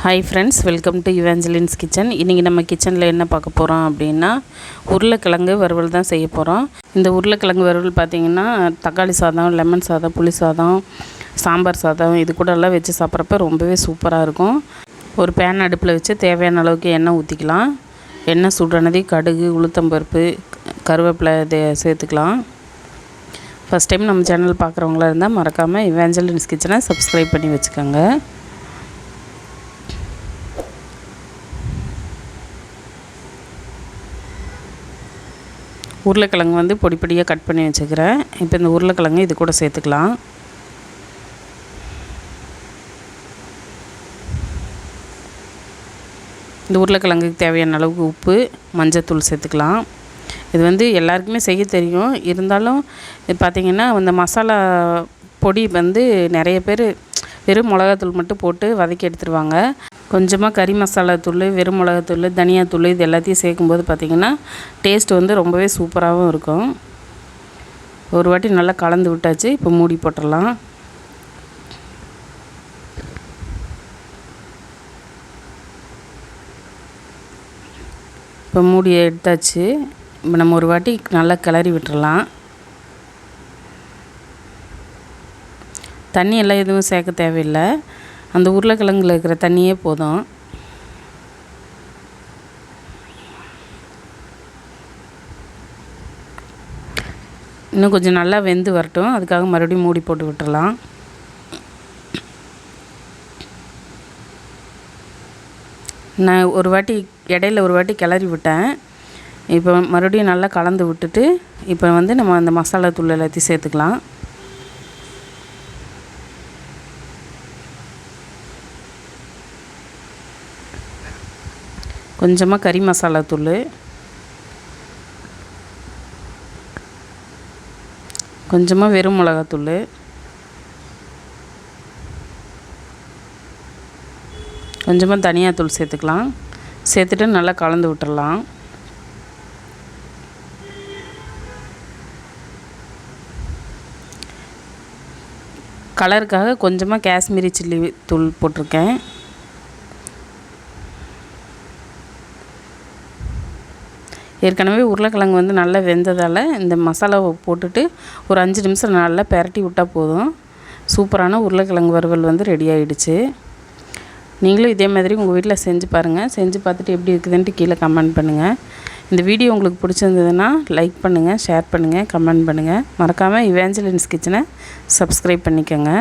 Hi friends, welcome to Evangeline's kitchen. இன்றைக்கி நம்ம கிச்சனில் என்ன பார்க்க போகிறோம் அப்படின்னா உருளைக்கிழங்கு வறுவல் தான் செய்ய போகிறோம். இந்த உருளைக்கிழங்கு வறுவல் பார்த்திங்கன்னா தக்காளி சாதம், லெமன் சாதம், புளி சாதம், சாம்பார் சாதம் இது கூட எல்லாம் வச்சு சாப்பிட்றப்ப ரொம்பவே சூப்பராக இருக்கும். ஒரு பேன் அடுப்பில் வச்சு தேவையான அளவுக்கு எண்ணெய் ஊற்றிக்கலாம். எண்ணெய் சுடுறனதி கடுகு, உளுத்தம்பருப்பு, கருவேப்பிலை இதை சேர்த்துக்கலாம். ஃபஸ்ட் டைம் நம்ம சேனல் பார்க்குறவங்களா இருந்தால் மறக்காமல் இவாஞ்சலின்ஸ் கிச்சனை சப்ஸ்கிரைப் பண்ணி வச்சுக்கோங்க. உருளைக்கிழங்கு பொடி பொடியாக கட் பண்ணி வச்சுக்கிறேன். இப்போ இந்த உருளைக்கிழங்கு இது கூட சேர்த்துக்கலாம். இந்த உருளைக்கிழங்குக்கு தேவையான அளவுக்கு உப்பு, மஞ்சத்தூள் சேர்த்துக்கலாம். இது எல்லாருக்குமே செய்ய தெரியும். இருந்தாலும் இது பார்த்திங்கன்னா இந்த மசாலா பொடி நிறைய பேர் வெறும் மிளகாத்தூள் மட்டும் போட்டு வதக்கி எடுத்துருவாங்க. கொஞ்சமாக கறி மசாலா தூள், வெறும் மிளகாத்தூள், தனியாத்தூள் இது எல்லாத்தையும் சேர்க்கும்போது பார்த்திங்கன்னா டேஸ்ட் ரொம்பவே சூப்பராகவும் இருக்கும். ஒரு வாட்டி நல்லா கலந்து விட்டாச்சு. இப்போ மூடி போட்டுடலாம். இப்போ மூடியை எடுத்தாச்சு. இப்போ நம்ம ஒரு வாட்டி நல்லா கிளறி விட்டுறலாம். தண்ணி எல்லாம் எதுவும் சேர்க்க தேவையில்லை. அந்த உருளைக்கிழங்குல இருக்கிற தண்ணியே போதும். இன்னும் கொஞ்சம் நல்லா வெந்து வரட்டும். அதுக்காக மறுபடியும் மூடி போட்டு விட்டுறலாம். நான் ஒரு வாட்டி இடையில ஒரு வாட்டி கிளறி விட்டேன். இப்போ மறுபடியும் நல்லா கலந்து விட்டுட்டு இப்போ நம்ம அந்த மசாலா தூள் எல்லாத்தையும் சேர்த்துக்கலாம். கொஞ்சமாக கறி மசாலா தூள், கொஞ்சமாக வெறும் மிளகாத்தூள், கொஞ்சமாக தனியாத்தூள் சேர்த்துக்கலாம். சேர்த்துட்டு நல்லா கலந்து விட்டுறலாம். கலருக்காக கொஞ்சமாக காஷ்மீரி சில்லி தூள் போட்டிருக்கேன். ஏற்கனவே உருளைக்கிழங்கு நல்லா வெந்ததால் இந்த மசாலாவை போட்டுட்டு ஒரு 5 நிமிஷம் நல்லா பெரட்டி விட்டால் போதும். சூப்பரான உருளைக்கிழங்கு வறுவல் ரெடி ஆகிடுச்சு. நீங்களும் இதே மாதிரி உங்கள் வீட்டில் செஞ்சு பாருங்கள். செஞ்சு பார்த்துட்டு எப்படி இருக்குதுன்ட்டு கீழே கமெண்ட் பண்ணுங்கள். இந்த வீடியோ உங்களுக்கு பிடிச்சிருந்ததுன்னா லைக் பண்ணுங்கள், ஷேர் பண்ணுங்கள், கமெண்ட் பண்ணுங்கள். மறக்காமல் இவாஞ்சலின்ஸ் கிச்சனை சப்ஸ்கிரைப் பண்ணிக்கோங்க.